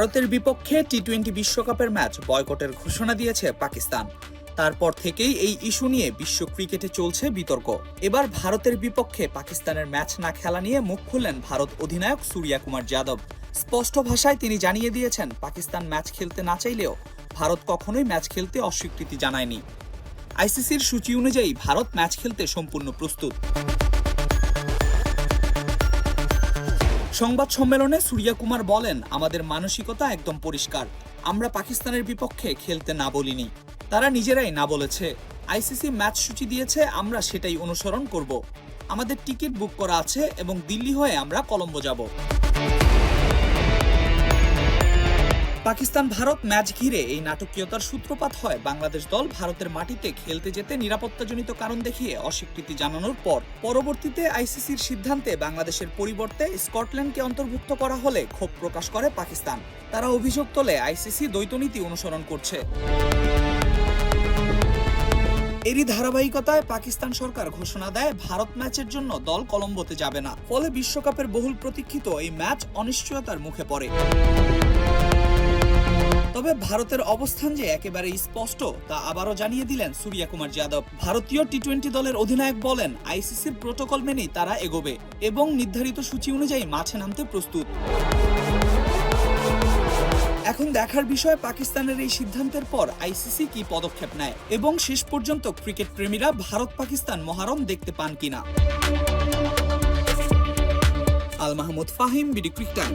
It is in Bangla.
ভারতের বিপক্ষে টি-20 বিশ্বকাপের ম্যাচ বয়কটের ঘোষণা দিয়েছে পাকিস্তান। তারপর থেকেই এই ইস্যু নিয়ে বিশ্ব ক্রিকেটে চলছে বিতর্ক। এবার ভারতের বিপক্ষে পাকিস্তানের ম্যাচ না খেলা নিয়ে মুখ খুললেন ভারত অধিনায়ক সূর্যা কুমার যাদব। স্পষ্ট ভাষায় তিনি জানিয়ে দিয়েছেন, পাকিস্তান ম্যাচ খেলতে না চাইলেও ভারত কখনোই ম্যাচ খেলতে অস্বীকৃতি জানায়নি। আইসিসির সূচি অনুযায়ী ভারত ম্যাচ খেলতে সম্পূর্ণ প্রস্তুত। সংবাদ সম্মেলনে সূর্যা কুমার বলেন, আমাদের মানসিকতা একদম পরিষ্কার। আমরা পাকিস্তানের বিপক্ষে খেলতে না বলিনি, তারা নিজেরাই না বলেছে। আইসিসি ম্যাচ সূচি দিয়েছে, আমরা সেটাই অনুসরণ করব। আমাদের টিকিট বুক করা আছে এবং দিল্লি হয়ে আমরা কলম্বো যাব। পাকিস্তান ভারত ম্যাচ ঘিরে এই নাটকীয়তার সূত্রপাত হয় বাংলাদেশ দল ভারতের মাটিতে খেলতে যেতে নিরাপত্তাজনিত কারণ দেখিয়ে অস্বীকৃতি জানানোর পর। পরবর্তীতে আইসিসির সিদ্ধান্তে বাংলাদেশের পরিবর্তে স্কটল্যান্ডকে অন্তর্ভুক্ত করা হলে ক্ষোভ প্রকাশ করে পাকিস্তান। তারা অভিযোগ তোলে, আইসিসি দ্বৈতনীতি অনুসরণ করছে। এরই ধারাবাহিকতায় পাকিস্তান সরকার ঘোষণা দেয়, ভারত ম্যাচের জন্য দল কলম্বোতে যাবে না। ফলে বিশ্বকাপের বহুল প্রতীক্ষিত এই ম্যাচ অনিশ্চয়তার মুখে পড়ে। তবে ভারতের অবস্থান যে একেবারে স্পষ্ট তা আবারও জানিয়ে দিলেন সূর্যা কুমার যাদব। ভারতীয় টি-20 দলের অধিনায়ক বলেন, আইসিসির প্রোটোকল মেনেই তারা এগোবে এবং নির্ধারিত সূচি অনুযায়ী মাঠে নামতে প্রস্তুত। এখন দেখার বিষয়, পাকিস্তানের এই সিদ্ধান্তের পর আইসিসি কি পদক্ষেপ নেয় এবং শেষ পর্যন্ত ক্রিকেট প্রেমীরা ভারত পাকিস্তান মহারণ দেখতে পান কিনা। Al Mahmud Fahim, BD ক্রিক time.